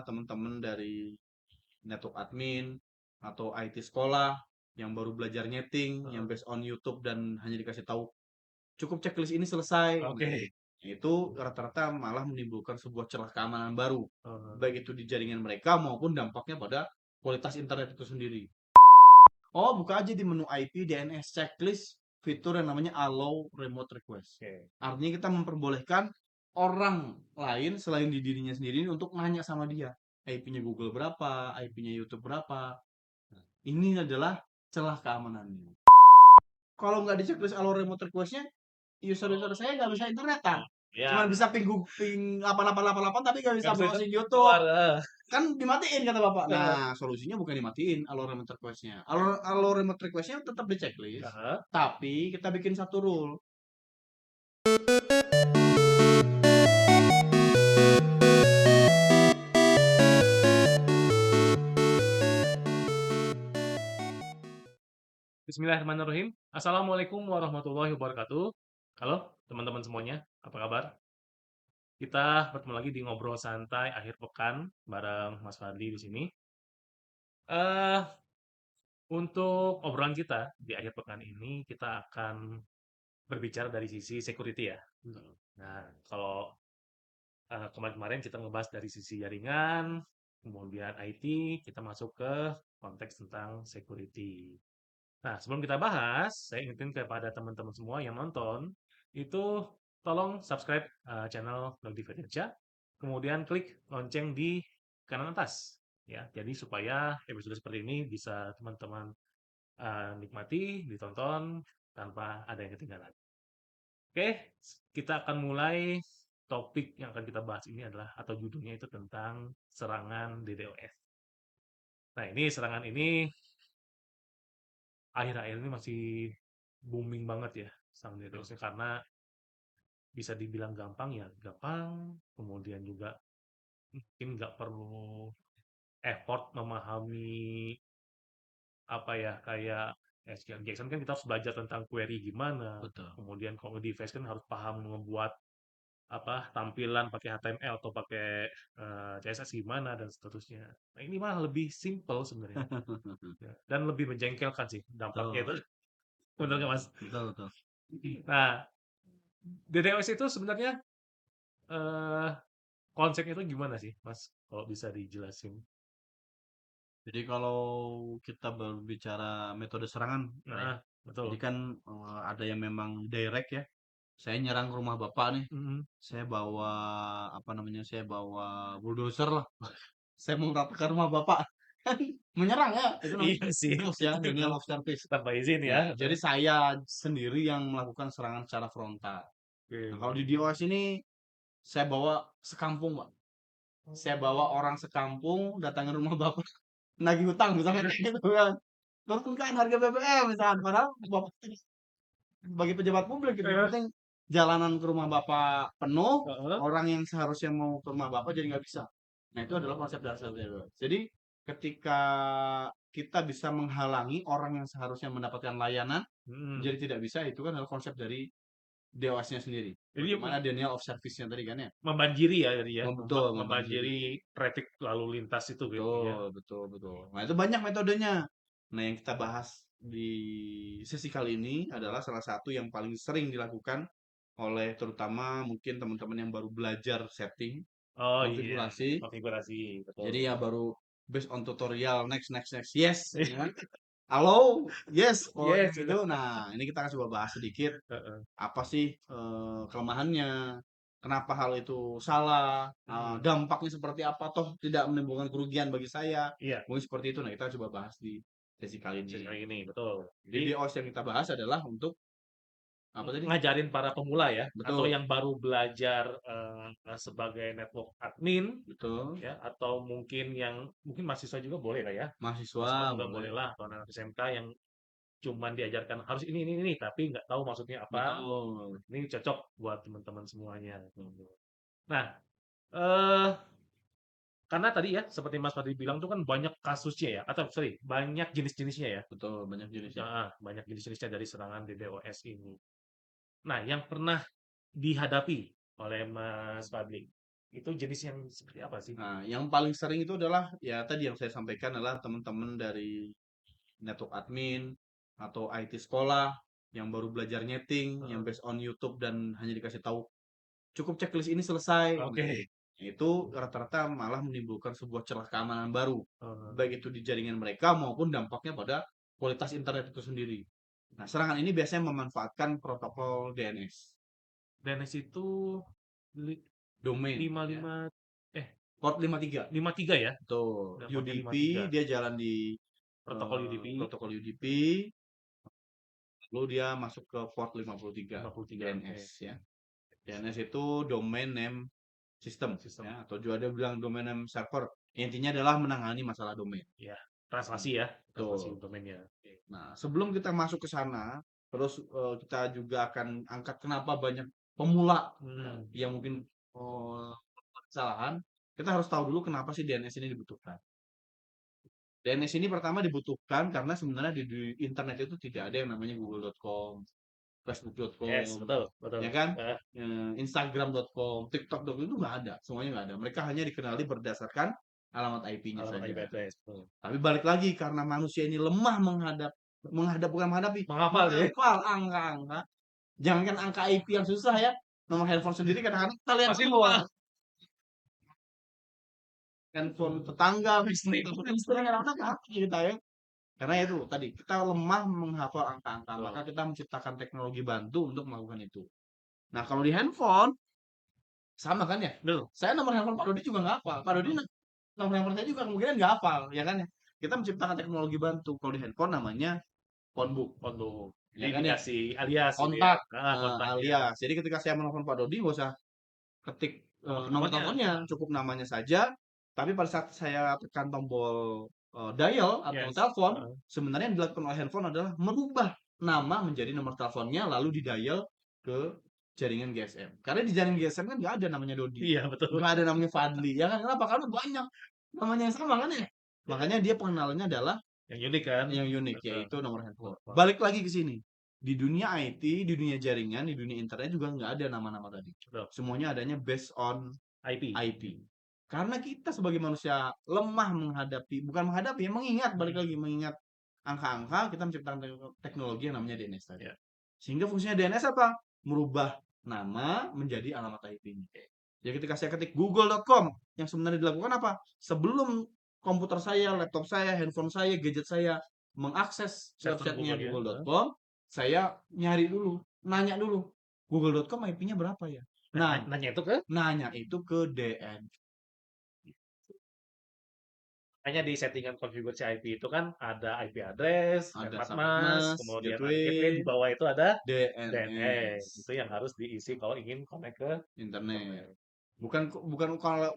teman-teman dari network admin atau IT sekolah yang baru belajar nyeting, yang based on YouTube dan hanya dikasih tahu cukup checklist ini selesai. Nah, Oke. itu rata-rata malah menimbulkan sebuah celah keamanan baru, Heeh. baik itu di jaringan mereka maupun dampaknya pada kualitas internet itu sendiri. Oh, buka aja di menu IP DNS checklist fitur yang namanya allow remote request. Oke. Artinya kita memperbolehkan orang lain selain di dirinya sendiri untuk nanya sama dia. IP-nya Google berapa, IP-nya YouTube berapa. Nah, ini adalah celah keamanannya. Kalau nggak di checklist allow remote request-nya, user-user saya nggak bisa internetan. Cuma Ya, bisa ping 8888 tapi nggak bisa nggak bisa itu browsing YouTube. keluar. Kan dimatiin kata bapak. Nah, solusinya bukan dimatiin allow remote request-nya. Allow remote request-nya tetap di checklist, Heeh. tapi kita bikin satu rule. Bismillahirrahmanirrahim. Assalamualaikum warahmatullahi wabarakatuh. Halo, teman-teman semuanya. Apa kabar? Kita bertemu lagi di ngobrol santai akhir pekan bareng Mas Fadli di sini. Eh, untuk obrolan kita di akhir pekan ini kita akan berbicara dari sisi security ya. Nah, kalau kemarin-kemarin kita ngebahas dari sisi jaringan, kemudian IT, kita masuk ke konteks tentang security. Nah, sebelum kita bahas, saya ingetin kepada teman-teman semua yang nonton, itu tolong subscribe channel Nogdi Firdiansyah, kemudian klik lonceng di kanan atas, ya. Jadi supaya episode seperti ini bisa teman-teman nikmati, ditonton tanpa ada yang ketinggalan. Oke, kita akan mulai. Topik yang akan kita bahas ini adalah atau judulnya itu tentang serangan DDoS. Nah, ini serangan ini akhir-akhir ini masih booming banget ya sang DDoS karena bisa dibilang gampang ya gampang, kemudian juga mungkin nggak perlu effort memahami apa ya kayak SQL Jackson kan kita harus belajar tentang query gimana, Betul. kemudian kalau nge-device kan harus paham ngebuat apa tampilan pakai HTML atau pakai CSS gimana dan seterusnya. Nah, ini mah lebih simple sebenarnya ya, dan lebih menjengkelkan sih dampaknya itu. Betul. Benar nggak Mas? Betul, betul. Nah, DDoS itu sebenarnya eh, konsepnya itu gimana sih, Mas? Kalau bisa dijelasin. Jadi kalau kita berbicara metode serangan, Ray, Nah, jadi betul. kan ada yang memang direct ya. Saya nyerang ke rumah bapak nih. Mhm. Saya bawa apa namanya? Saya bawa bulldozer lah. Saya mau meratakan rumah bapak. Kan menyerang ya. Itu namanya Iya sih, DDoS ya, itu denial kalau of service. tanpa izin Ya, ya. jadi saya sendiri yang melakukan serangan secara frontal. Nah, kalau di Oke. DOS ini saya bawa sekampung, Pak. Saya bawa orang sekampung datangin rumah bapak nagih hutang misalnya kayak gitu kan. Turunkan harga BBM misalkan. Padahal bapak sebagai pejabat publik gitu. Yang Eh, penting jalanan ke rumah bapak penuh, heeh. orang yang seharusnya mau ke rumah bapak jadi nggak bisa. Nah itu adalah konsep dasar DDoS. Jadi ketika kita bisa menghalangi orang yang seharusnya mendapatkan layanan Mhm. menjadi tidak bisa, itu kan adalah konsep dari DOS-nya sendiri. Jadi Bagaimana denial of service-nya tadi kan ya? membanjiri ya jadi ya, Betul, membanjiri. membanjiri traffic lalu lintas itu gitu ya. Betul, betul, betul. Nah, itu banyak metodenya. Nah, yang kita bahas di sesi kali ini adalah salah satu yang paling sering dilakukan oleh terutama mungkin teman-teman yang baru belajar setting, Oh iya, konfigurasi. konfigurasi, betul. Jadi ya baru based on tutorial next next next yes, ya kan? Halo, yes, oh Yes, itu. Nah, ini kita akan coba bahas sedikit heeh. apa sih kelemahannya, kenapa hal itu salah, Mhm. dampaknya seperti apa, toh tidak menimbulkan kerugian bagi saya, Iya, mungkin seperti itu. Nah, kita coba bahas di sesi kali sesi ini. kali ini betul. Jadi Jadi DOS yang kita bahas adalah untuk apa tadi? ngajarin para pemula ya, atau Betul, yang baru belajar sebagai network admin, betul. ya, atau mungkin yang mungkin mahasiswa juga boleh lah ya, mahasiswa Mahasiswa juga boleh boleh. lah, atau anak SMK yang cuman diajarkan harus ini, tapi nggak tahu maksudnya apa, Betul. ini cocok buat teman-teman semuanya. Gitu. Nah, eh karena tadi ya, seperti Mas Fadli bilang tuh kan banyak kasusnya ya, atau sorry, banyak jenis-jenisnya ya. Betul, banyak jenisnya. Banyak jenis-jenisnya dari serangan DDoS ini. Nah, yang pernah dihadapi oleh Mas Fadli. Itu jenis yang seperti apa sih? Nah, yang paling sering itu adalah ya tadi yang saya sampaikan adalah teman-teman dari network admin atau IT sekolah yang baru belajar nyeting, yang Heeh. based on YouTube dan hanya dikasih tahu cukup checklist ini selesai. Nah, Oke. itu rata-rata malah menimbulkan sebuah celah keamanan baru, Eee, baik itu di jaringan mereka maupun dampaknya pada kualitas internet itu sendiri. Nah, serangan ini biasanya memanfaatkan protokol DNS, DNS itu li domain, ya. 55 eh, Port 53. 53 ya? Betul. Udah portnya UDP 53, dia jalan di protokol UDP protokol UDP, lalu dia masuk ke port 53 53, DNS oke. ya. DNS itu domain name system Sistem, ya, atau juga ada bilang domain name server. Intinya adalah menangani masalah domain. ya, Hmm, translasi ya, translasi betul. domainnya, oke. Nah, sebelum kita masuk ke sana, terus kita juga akan angkat kenapa banyak pemula Mhm, yang mungkin kesalahan. Kita harus tahu dulu kenapa sih DNS ini dibutuhkan. DNS ini pertama dibutuhkan karena sebenarnya di internet itu tidak ada yang namanya google.com, yes, facebook.com, betul betul, ya kan? heeh, Instagram.com, tiktok.com itu nggak ada, semuanya nggak ada. Mereka hanya dikenali berdasarkan alamat IP-nya alamat IP saja. address, betul. Tapi balik lagi karena manusia ini lemah bukan menghadapi, Menghafal ya? menghafal angka-angka. Jangankan angka IP yang susah ya, nomor handphone sendiri kadang-kadang kita lihat Pasti lupa. lupa. Handphone tetangga, istri, kadang-kadang nggak kita ya. Karena itu tadi kita lemah menghafal angka-angka, maka Betul, kita menciptakan teknologi bantu untuk melakukan itu. Nah, kalau di handphone sama kan ya? betul, Saya nomor handphone Pak Dodi juga nggak hafal. Pak Dodi nomor handphone saya juga kemungkinan nggak hafal, ya kan ya? Kita menciptakan teknologi bantu. Kalau di handphone namanya phonebook, waduh, ya jadi kan ya? dikasih alias gitu ya? Kontak, Kontaknya, alias. Jadi ketika saya menelpon Pak Dodi nggak usah ketik nomor nomor teleponnya, teleponnya, cukup namanya saja. Tapi pada saat saya tekan tombol dial atau yes, telepon, heeh. sebenarnya yang dilakukan oleh handphone adalah merubah nama menjadi nomor teleponnya lalu didial ke jaringan GSM. Karena di jaringan GSM kan nggak ada namanya Dodi, Iya betul, nggak ada namanya Fadli, ya kan? Kenapa? Karena banyak namanya yang sama kan ya. Makanya dia pengenalannya adalah yang unik kan? yang unik Betul, yaitu nomor handphone. telepon, Balik lagi ke sini. Di dunia IT, di dunia jaringan, di dunia internet juga nggak ada nama-nama tadi. betul, Semuanya adanya based on IP, IP. Karena kita sebagai manusia lemah bukan menghadapi, ya mengingat, balik lagi mengingat angka-angka, kita menciptakan teknologi yang namanya DNS tadi. ya, Sehingga fungsinya DNS apa? Merubah nama menjadi alamat IP-nya. Jadi ketika saya ketik google.com, yang sebenarnya dilakukan apa? Sebelum komputer saya, laptop saya, handphone saya, gadget saya mengakses server websitenya Google ya, heeh. google.com, saya nyari dulu, nanya dulu, google.com IP-nya berapa ya? Nah, Nah, nanya itu ke nanya itu ke DN. hanya di settingan konfigurasi IP itu kan ada IP address, Ada network subnet mask, mask, kemudian ada gateway, di gateway, bawah itu ada DNS. DNS. Itu yang harus diisi kalau ingin connect ke Internet. internet. Bukan kalau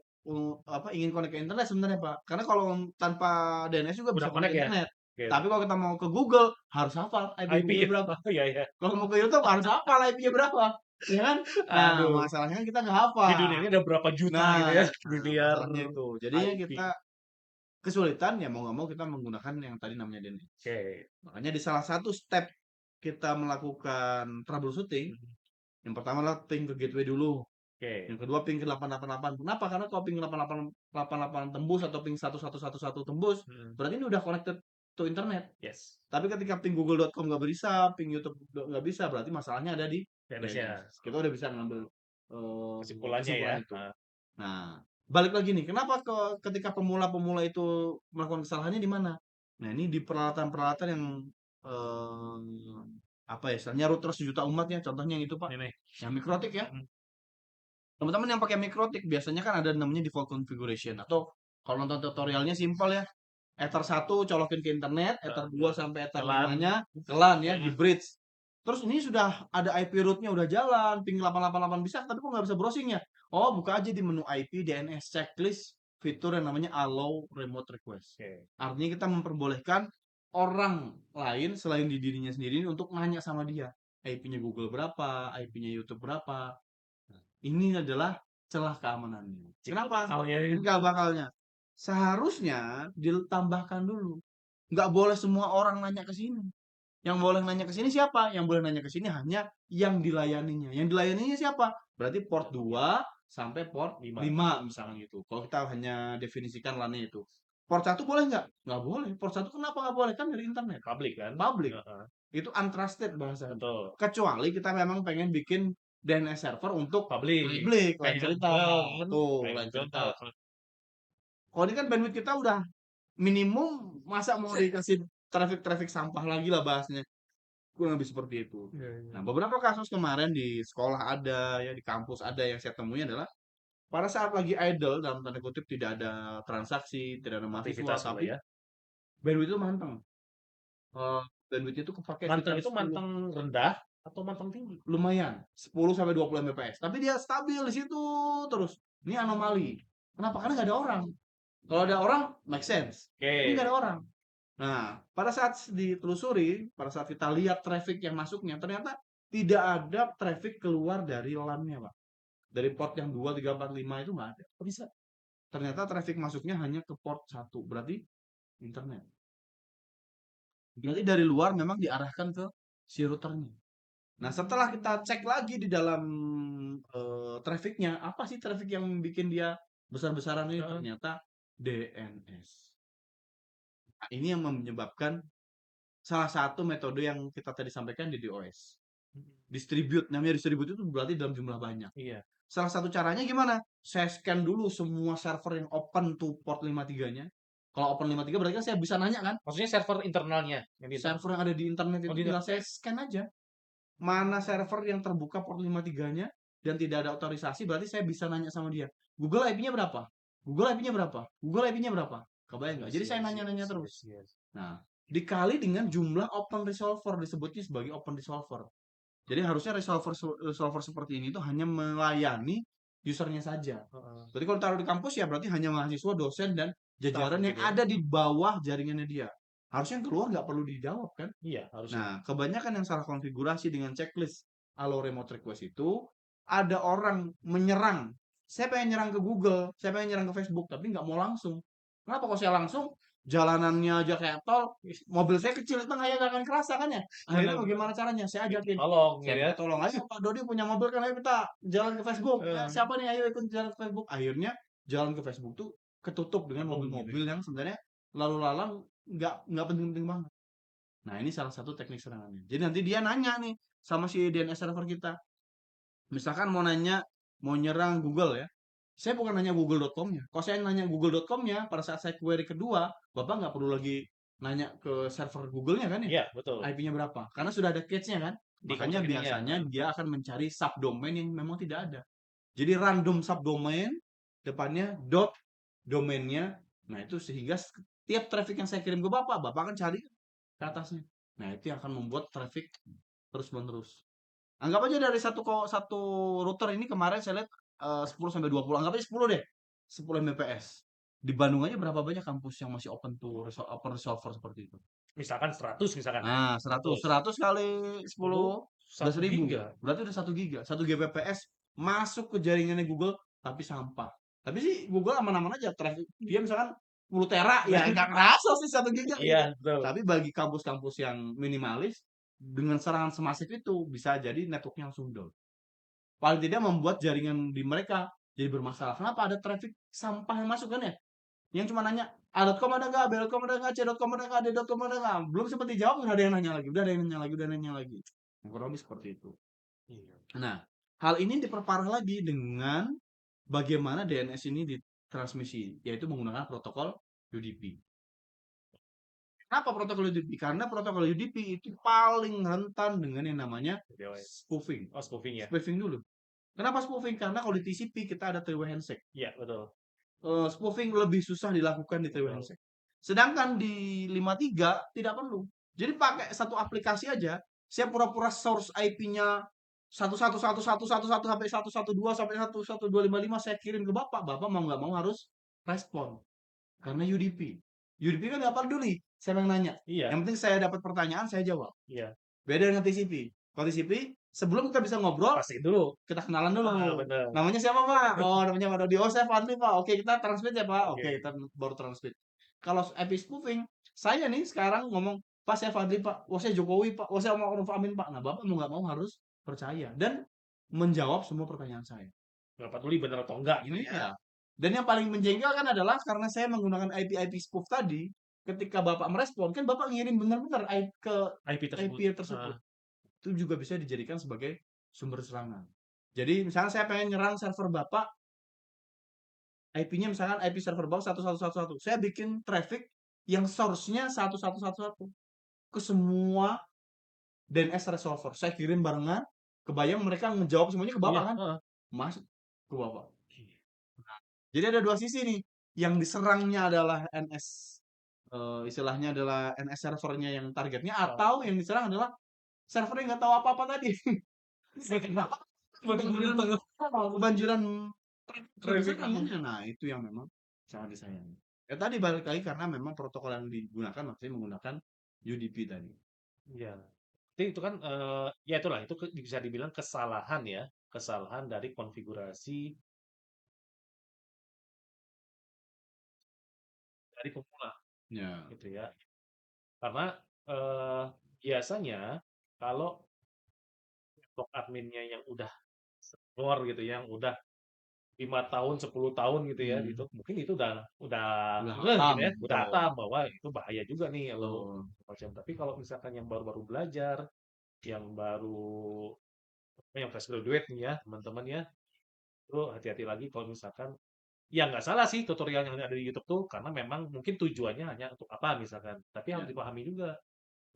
apa ingin connect ke internet sebenarnya, Pak. Karena kalau tanpa DNS juga bisa Udah connect connect ke ya? internet. Oke. Tapi kalau kita mau ke Google harus hafal IP IP Google ya? berapa. Oh iya ya. Kalau mau ke YouTube harus hafal IP-nya berapa. Ya kan? Nah, Aduh, masalahnya kan kita nggak di dunia hafal. ini ada berapa juta gitu Nah, ya, miliar masalahnya itu. Jadinya IP. kita kesulitan ya mau nggak mau kita menggunakan yang tadi namanya DNS. Oke. Makanya di salah satu step kita melakukan troubleshooting, Mhm. yang pertama adalah ping ke gateway dulu. Oke. Yang kedua ping ke 888. Kenapa? Karena kalau ping 888 tembus atau ping 1111 tembus, Mhm. berarti ini udah connected to internet. Yes. Tapi ketika ping google.com nggak bisa, ping YouTube nggak bisa, berarti masalahnya ada di DNS-nya. DNS. Kita udah bisa ngambil Kesimpulannya ya. kesimpulan itu. Heeh. Nah, balik lagi nih, kenapa ketika pemula-pemula itu melakukan kesalahannya di mana? Nah, ini di peralatan-peralatan yang apa ya, istilahnya router sejuta umat ya, contohnya yang itu Pak, Ini nih. yang mikrotik ya. Mhm. Teman-teman yang pakai mikrotik biasanya kan ada namanya default configuration atau kalau nonton tutorialnya simpel ya. Ether 1 colokin ke internet, Ether 2 sampai Ether Telan. 5-nya kelan ya di Mhm. bridge. Terus ini sudah ada IP root-nya udah jalan, ping 888 bisa, tapi kok nggak bisa browsing ya? Oh, buka aja di menu IP DNS checklist fitur yang namanya allow remote request. Oke. Artinya kita memperbolehkan orang lain selain di dirinya sendiri untuk nanya sama dia. IP-nya Google berapa, IP-nya YouTube berapa. Ini adalah celah keamanannya. Cikal Kenapa? bakalnya ya. Cikal bakalnya. Seharusnya ditambahkan dulu. Nggak boleh semua orang nanya ke sini. Yang boleh nanya ke sini siapa? Yang boleh nanya ke sini hanya yang dilayaninya. Yang dilayaninya siapa? Berarti port 2 sampai port 5. 5 misalkan gitu. Kalau kita hanya definisikan LAN-nya itu. Port 1 boleh nggak? Nggak boleh. Port 1 kenapa nggak boleh? Kan dari internet. Publik kan? Public. Heeh, Itu untrusted bahasanya. betul. Kecuali kita memang pengen bikin DNS server untuk Publik. publik, lain Kayak cerita. Google kan, Tuh, kayak lain Google cerita. tuh. Kalau ini kan bandwidth kita udah minimum, masa mau dikasih traffic sampah lagi lah bahasnya. Kurang lebih seperti itu. Iya, iya. Nah, beberapa kasus kemarin di sekolah ada, ya di kampus ada yang saya temui adalah pada saat lagi idle dalam tanda kutip tidak ada transaksi, tidak ada mahasiswa, Aktivitas gitu tapi ya. bandwidth itu manteng. Bandwidth itu kepake Manteng sekitar itu 10, manteng rendah atau manteng tinggi? lumayan 10 sampai 20 Mbps. Tapi dia stabil di situ terus. Ini anomali. Kenapa? Karena nggak ada orang. Kalau ada orang, make sense. Ini nggak Oke. ada orang. Nah, pada saat ditelusuri, pada saat kita lihat traffic yang masuknya, ternyata tidak ada traffic keluar dari LAN-nya, Pak. Dari port yang 2, 3, 4, 5 itu nggak ada. Kok bisa? Ternyata traffic masuknya hanya ke port 1, berarti internet. Berarti dari luar memang diarahkan ke si routernya. Nah, setelah kita cek lagi di dalam trafficnya, apa sih traffic yang bikin dia besar-besaran ini? Heeh. Ternyata DNS. Nah, ini yang menyebabkan salah satu metode yang kita tadi sampaikan di DOS. Distribute, namanya distribute itu berarti dalam jumlah banyak. Iya. Salah satu caranya gimana? Saya scan dulu semua server yang open to port 53-nya. Kalau open 53 berarti kan saya bisa nanya kan? Maksudnya server internalnya yang di Server yang ada di internet Oh, itu di tinggal saya scan aja. Mana server yang terbuka port 53-nya dan tidak ada otorisasi, berarti saya bisa nanya sama dia. Google IP-nya berapa? Google IP-nya berapa? Google IP-nya berapa? Kebayang nggak? Jadi saya nanya-nanya terus. Nah, dikali dengan jumlah open resolver, disebutnya sebagai open resolver. Jadi harusnya resolver seperti ini tuh hanya melayani usernya saja. Heeh. Berarti kalau taruh di kampus ya berarti hanya mahasiswa, dosen, dan jajaran yang mungkin ya. ada di bawah jaringannya dia. Harusnya yang keluar nggak perlu dijawab kan? Iya, harusnya. Nah, kebanyakan yang salah konfigurasi dengan checklist allow remote request itu ada orang menyerang. Saya pengen nyerang ke Google, saya pengen nyerang ke Facebook, tapi nggak mau langsung. Kenapa kalau saya langsung jalanannya aja kayak tol, mobil saya kecil di tengah ya nggak akan kerasa kan ya. Akhirnya Benar. bagaimana caranya? Saya ajakin, Tolong saya gitu ya. minta tolong ayo Pak Dodi punya mobil kan, ayo kita jalan ke Facebook. Heeh. Siapa nih ayo ikut jalan ke Facebook. Akhirnya jalan ke Facebook tuh ketutup dengan Penuh gitu. mobil-mobil yang sebenarnya lalu lalang nggak penting-penting banget. Nah, ini salah satu teknik serangannya. Jadi nanti dia nanya nih sama si DNS server kita. Misalkan mau nanya, mau nyerang Google ya. Saya bukan nanya google.com-nya. Kalau saya nanya google.com-nya, pada saat saya query kedua, Bapak nggak perlu lagi nanya ke server Google-nya kan ya? Iya, betul. IP-nya berapa? Karena sudah ada cache-nya kan? Di Makanya komputer ininya. biasanya dia akan mencari subdomain yang memang tidak ada. Jadi random subdomain, depannya dot domainnya. Nah, itu sehingga tiap traffic yang saya kirim ke Bapak, Bapak akan cari ke atasnya. Nah, itu yang akan membuat traffic terus-menerus. Anggap aja dari satu router ini kemarin saya lihat 10 sampai 20. Anggap aja 10 deh. 10 Mbps. Di Bandung aja berapa banyak kampus yang masih open resolver seperti itu? Misalkan 100 misalkan. Nah, 100 kali 10 udah 1 1000. giga. Berarti udah 1 giga. 1 Gbps masuk ke jaringannya Google tapi sampah. Tapi sih Google aman-aman aja traffic. Dia misalkan 10 tera ya nggak kerasa sih 1 giga. Iya, betul. Tapi bagi kampus-kampus yang minimalis dengan serangan semasif itu bisa jadi networknya langsung down. Paling tidak membuat jaringan di mereka jadi bermasalah. Kenapa ada traffic sampah yang masuk kan ya? Yang cuma nanya, A.com ada nggak, B.com ada nggak, C.com ada nggak, D.com ada nggak. Belum sempat dijawab, udah ada yang nanya lagi, udah ada yang nanya lagi, udah ada yang nanya lagi. Yang kurang lebih seperti itu. Iya. Nah, hal ini diperparah lagi dengan bagaimana DNS ini ditransmisi, yaitu menggunakan protokol UDP. Kenapa protokol UDP? Karena protokol UDP itu paling rentan dengan yang namanya DOS. spoofing. Oh, spoofing ya. Spoofing dulu. Kenapa spoofing? Karena kalau di TCP kita ada three-way handshake. Iya, betul. Spoofing lebih susah dilakukan di three-way handshake. Sedangkan di 53 tidak perlu. Jadi pakai satu aplikasi aja, saya pura-pura source IP-nya 1111111 sampai 112 sampai 11255 saya kirim ke Bapak. Bapak mau nggak mau harus respon. Karena UDP. UDP kan nggak peduli. Saya yang nanya. Iya. Yang penting saya dapat pertanyaan, saya jawab. Iya. Beda dengan TCP. Kalau TCP, sebelum kita bisa ngobrol, Pastiin dulu. kita kenalan dulu. Betul. Namanya siapa, Pak? Oh, namanya Pak Dodi. Oh, saya Fadli, Pak. Oke, kita transmit ya, Pak. Oke, Oke. kita baru transmit. Kalau IP spoofing, saya nih sekarang ngomong, Pak, saya Fadli, Pak. Oh, saya Jokowi, Pak. Oh, saya Ma'ruf Amin, Pak. Nah, Bapak mau nggak mau harus percaya dan menjawab semua pertanyaan saya. nggak peduli bener atau enggak gitu Ini ya. ya. Dan yang paling menjengkelkan adalah karena saya menggunakan IP spoof tadi, ketika Bapak merespon, kan Bapak ngirim benar-benar ke IP IP tersebut. tersebut. Itu juga bisa dijadikan sebagai sumber serangan. Jadi misalnya saya pengen nyerang server Bapak, IP-nya misalkan IP server Bapak 1111. Saya bikin traffic yang source-nya 1111 ke semua DNS resolver. Saya kirim barengan, kebayang mereka ngejawab semuanya ke Bapak Iya, kan? heeh. Masuk ke Bapak. Jadi ada dua sisi nih. Yang diserangnya adalah NS, istilahnya adalah NS servernya yang targetnya, Oh, atau yang diserang adalah servernya nggak tahu apa-apa tadi. kenapa? Kebanjiran, Bener-bener kebanjiran traffic. serangannya. Nah, itu yang memang sangat disayangkan. Ya tadi balik lagi karena memang protokol yang digunakan maksudnya menggunakan UDP tadi. Iya. Jadi itu kan, ya itulah, itu bisa dibilang kesalahan ya, kesalahan dari konfigurasi dari pemula, Ya. gitu ya. Karena, eee, biasanya kalau untuk adminnya yang udah senior gitu ya, yang udah 5 tahun, 10 tahun gitu ya, Hmm. gitu, mungkin itu udah Udah ngeh hatam, gitu ya, udah betul. hatam bahwa itu bahaya juga nih kalau Betul. macam. Tapi kalau misalkan yang baru-baru belajar, yang baru yang fresh graduate nih ya, teman-teman ya, itu hati-hati lagi kalau misalkan ya nggak salah sih tutorial yang ada di YouTube tuh, karena memang mungkin tujuannya hanya untuk apa misalkan. Tapi harus Ya. dipahami juga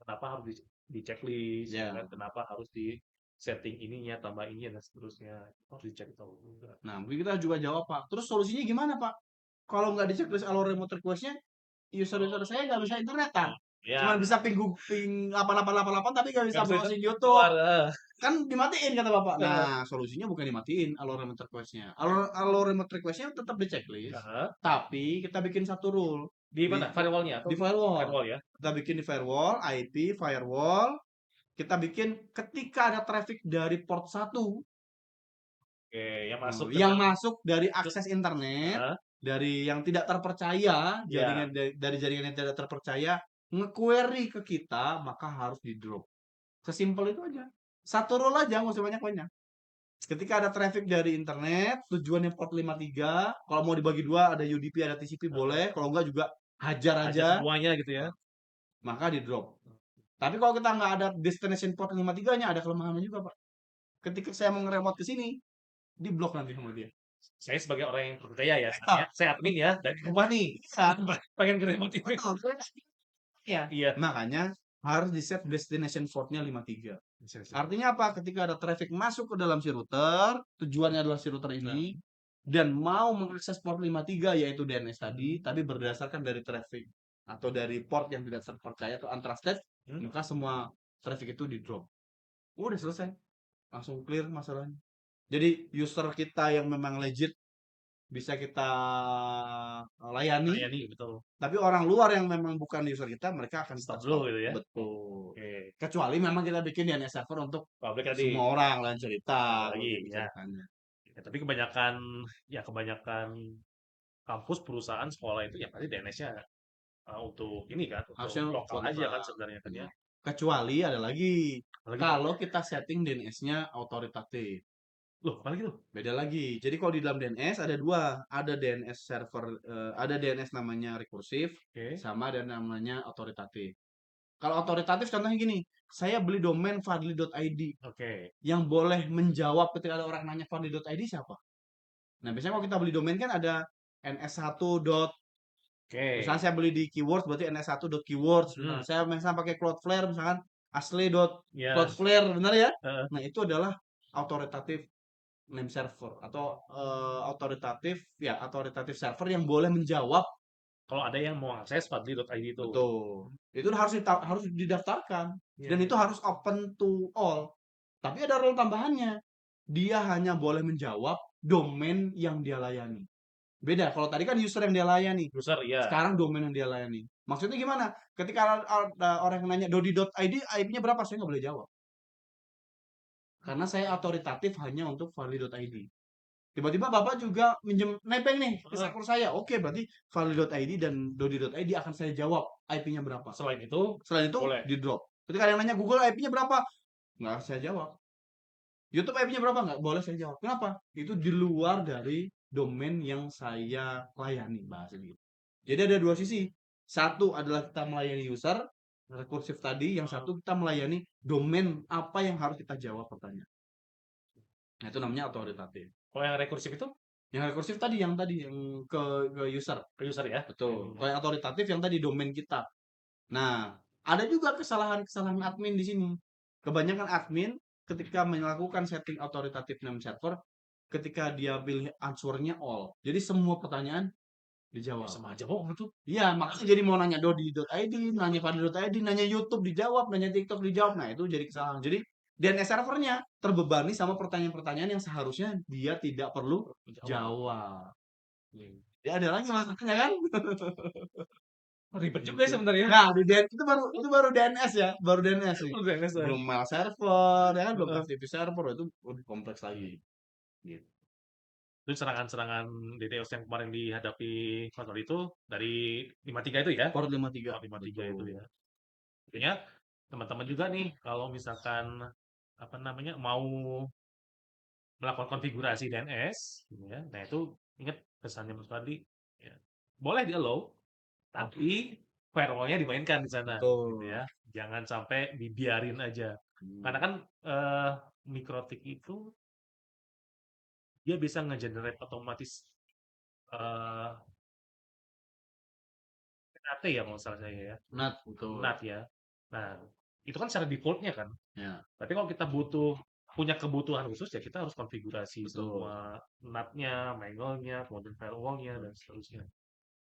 kenapa harus di checklist, ya kan? Ya. Kenapa harus di setting ininya, tambah ininya dan seterusnya. Itu harus dicek tahu juga. Nah, mungkin kita juga jawab, Pak. Terus solusinya gimana, Pak? Kalau nggak di checklist alur remote request-nya, user-user saya nggak bisa internetan. Cuman Ya, bisa ping 8888 tapi nggak bisa nggak bisa browsing YouTube. keluar. Kan dimatiin kata Bapak. Nah, solusinya bukan dimatiin alur remote request-nya. Alur remote request-nya tetap di checklist, Heeh. tapi kita bikin satu rule Di mana? di Firewall-nya atau di firewall. firewall ya? Kita bikin di firewall, IP, firewall, kita bikin ketika ada traffic dari port 1 Oke, yang masuk ke yang dalam. masuk dari akses internet, Heeh. dari yang tidak terpercaya, Ya, jaringan dari jaringan yang tidak terpercaya, nge-query ke kita, maka harus di-drop. Sesimpel itu aja. Satu rule aja, nggak usah banyak-banyak. Ketika ada traffic dari internet, tujuannya port 53, kalau mau dibagi dua, ada UDP, ada TCP, heeh. boleh. Kalau enggak juga hajar Aja aja, semuanya gitu ya. maka di-drop. Tapi kalau kita nggak ada destination port 53-nya, ada kelemahannya juga, Pak. Ketika saya mau nge-remote ke sini, di-block nanti sama dia. Saya sebagai orang yang percaya ya, saya admin ya dari rumah nih. Pengen ke remote ini. Betul. Ya. Iya. Makanya harus di-set destination port-nya 53. Bisa, bisa. Artinya apa? Ketika ada traffic masuk ke dalam si router, tujuannya adalah si router Nah, ini, dan mau mengakses port 53 yaitu DNS tadi, tapi berdasarkan dari traffic atau dari port yang tidak terpercaya atau untrusted, hmm? maka semua traffic itu di drop. Udah selesai, langsung clear masalahnya. Jadi user kita yang memang legit bisa kita layani, Layani betul. tapi orang luar yang memang bukan user kita, mereka akan kita Stop dulu stop. gitu ya. Betul. Oke. Kecuali memang kita bikin DNS server untuk Public tadi. semua orang, lain cerita Ada kalau lagi gitu ya. ceritanya. Ya, tapi kebanyakan ya kebanyakan kampus, perusahaan, sekolah itu ya pasti DNS-nya untuk ini kan, untuk Harusnya lokal aja kan lokal. sebenarnya kan ya. Kecuali ada lagi, Apalagi Pak? kalau kita setting DNS-nya autoritatif. Loh, apalagi tuh? Beda lagi. Jadi kalau di dalam DNS ada dua, ada DNS server, ada DNS namanya rekursif, Oke. sama ada namanya autoritatif. Kalau autoritatif contohnya gini, saya beli domain fadli.id. Oke. Yang boleh menjawab ketika ada orang nanya fadli.id siapa? Nah, biasanya kalau kita beli domain kan ada ns1. Misalnya Oke. saya beli di keywords berarti ns1.keywords. Hmm. Misalnya saya misalnya pakai Cloudflare misalkan Ya. asli.cloudflare benar ya? Heeh. Nah, itu adalah autoritatif name server atau autoritatif server yang boleh menjawab. Kalau ada yang mau akses fadli.id itu. Betul. Itu harus didaftarkan dan Iya. itu harus open to all. Tapi ada rule tambahannya. Dia hanya boleh menjawab domain yang dia layani. Beda, kalau tadi kan user yang dia layani. User ya. Sekarang domain yang dia layani. Maksudnya gimana? Ketika ada orang yang nanya dodi.id, IP-nya berapa? Saya nggak boleh jawab. Karena saya autoritatif hanya untuk fadli.id. Tiba-tiba Bapak juga minjem nebeng nih ke Heeh. server saya. Oke, berarti fadli.id dan dodi.id akan saya jawab IP-nya berapa. Selain itu Selain itu, boleh. di drop. Ketika ada yang nanya Google IP-nya berapa? Nggak saya jawab. YouTube IP-nya berapa? Nggak boleh saya jawab. Kenapa? Itu di luar dari domain yang saya layani, bahasa gitu. Jadi ada dua sisi. Satu adalah kita melayani user, rekursif tadi. Yang satu kita melayani domain apa yang harus kita jawab pertanyaan. Nah, itu namanya autoritatif. Kalau yang rekursif itu Yang rekursif tadi yang ke user. ke user ya? Betul. Kalau yang autoritatif yang tadi domain kita. Nah, ada juga kesalahan-kesalahan admin di sini. Kebanyakan admin ketika melakukan setting authoritative name server, ketika dia pilih answernya all. Jadi semua pertanyaan dijawab. Sama aja bohong itu. Iya, makanya jadi mau nanya dodi.id, nanya fadli.id, nanya YouTube dijawab, nanya TikTok dijawab. Nah, itu jadi kesalahan. Jadi DNS servernya terbebani sama pertanyaan-pertanyaan yang seharusnya dia tidak perlu jawab. Ya ada lagi masalahnya kan? Ribet juga ya sebenarnya. Nah, di DNS itu baru DNS ya, baru DNS nih. Udah nggak Belum mail server, ya kan belum Heeh. FTP server, itu lebih kompleks lagi. Gitu. Itu serangan-serangan DDoS yang kemarin dihadapi Mas Wali itu dari 53 itu ya? Port 53. Oh, 53 itu Betul. ya. Artinya teman-teman juga nih kalau misalkan apa namanya mau melakukan konfigurasi DNS, gitu ya. Nah itu ingat pesannya Mas Fadli, ya. Boleh di allow, tapi firewall-nya dimainkan di sana, gitu Betul. ya. Jangan sampai dibiarin aja. Karena Hmm. kan mikrotik itu dia bisa nge-generate otomatis eh NAT ya kalau nggak salah saya ya. Nat, betul. NAT ya. Nah, itu kan secara default-nya kan. Ya, Tapi kalau kita punya kebutuhan khusus ya kita harus konfigurasi betul. semua NAT-nya, mangle-nya, kemudian firewall-nya dan seterusnya.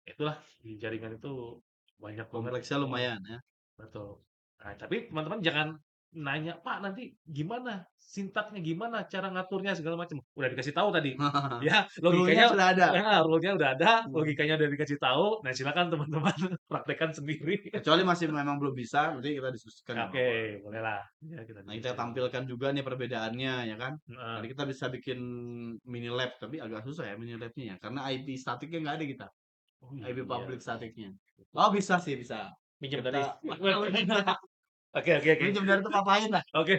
Itulah di jaringan itu banyak banget. Kompleksnya lumayan ya. Betul. Nah, tapi teman-teman jangan nanya, Pak, nanti gimana? Sintaknya gimana? Cara ngaturnya segala macam. Udah dikasih tahu tadi. Ya, Rule-nya logikanya sudah ada. rule-nya udah ada, Hmm. logikanya udah dikasih tahu. Nah, silakan teman-teman praktekkan sendiri. Kecuali masih memang belum bisa, nanti kita diskusikan nggak Oke, apa-apa. bolehlah. Ya, kita Nah, kita diskusi. tampilkan juga nih perbedaannya ya kan. Heeh. Nanti kita bisa bikin mini lab, tapi agak susah ya mini labnya ya, karena IP statiknya nggak ada kita. Oh IP iya. public statiknya. Oh bisa sih bisa. Minjem dari. Kita Oke, oke, oke. pinjam dari tempat lain lah. Oke.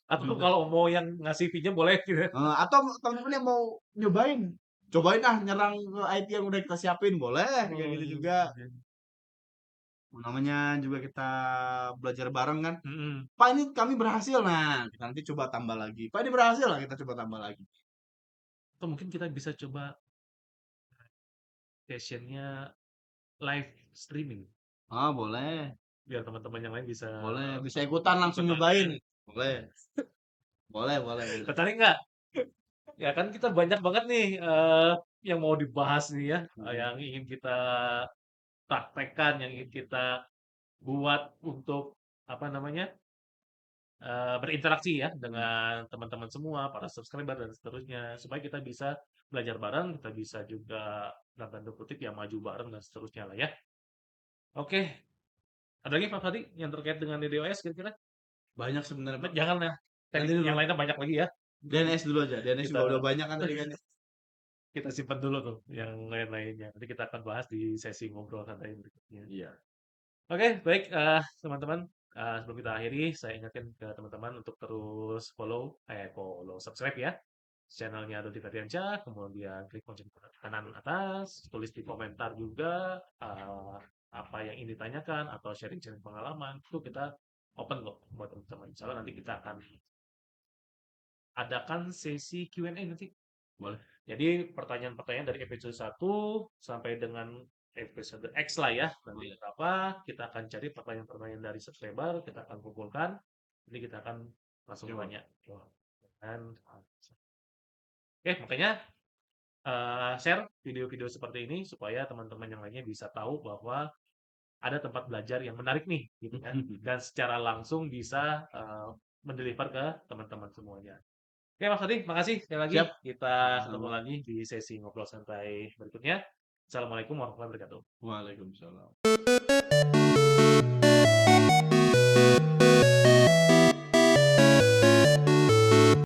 Atau kalau mau yang ngasih pinjam boleh gitu. Atau teman-teman yang mau nyobain, cobain ah nyerang IP yang udah kita siapin, boleh kayak gitu juga. Namanya juga kita belajar bareng kan. Mm-mm. Pak ini kami berhasil, nah kita nanti coba tambah lagi. Pak ini berhasil lah kita coba tambah lagi. Atau mungkin kita bisa coba sessionnya live streaming Boleh, biar teman-teman yang lain bisa boleh, bisa ikutan langsung ikutan. nyobain. Boleh, boleh, boleh, boleh. Tertarik nggak? Ya kan kita banyak banget nih yang mau dibahas nih ya, yang ingin kita praktekkan, yang ingin kita buat untuk apa namanya berinteraksi ya Hmm. dengan teman-teman semua, para subscriber dan seterusnya, supaya kita bisa belajar bareng, kita bisa juga dalam tanda kutip ya maju bareng dan seterusnya lah ya. Oke, ada lagi Pak Fadi yang terkait dengan DDoS kira-kira? Banyak sebenarnya Pak. Jangan ya, Nanti teknik dulu. yang lainnya banyak lagi ya. DNS dulu aja. DNS Kita juga udah banyak kan tadi kan. kita simpan dulu tuh yang lain-lainnya. Nanti kita akan bahas di sesi ngobrol santai berikutnya. Iya. Oke, baik teman-teman. Sebelum kita akhiri, saya ingatkan ke teman-teman untuk terus follow, subscribe ya channelnya Dodi Ferdiansyah, kemudian klik lonceng kanan atas, tulis di komentar juga apa yang ingin ditanyakan atau sharing-sharing pengalaman, itu kita open kok buat teman-teman. Misalnya nanti kita akan adakan sesi Q&A nanti. Boleh. Jadi pertanyaan-pertanyaan dari episode 1 sampai dengan episode X lah ya. Nanti apa, kita akan cari pertanyaan-pertanyaan dari subscriber, kita akan kumpulkan, jadi kita akan langsung tanya. Dan oke, makanya share video-video seperti ini supaya teman-teman yang lainnya bisa tahu bahwa ada tempat belajar yang menarik nih, gitu kan. Dan secara langsung bisa mendeliver ke teman-teman semuanya. Oke Mas Adi, makasih sekali lagi. Siap. Kita ketemu Sama-sama. lagi di sesi ngobrol santai berikutnya. Assalamualaikum warahmatullahi wabarakatuh. Waalaikumsalam.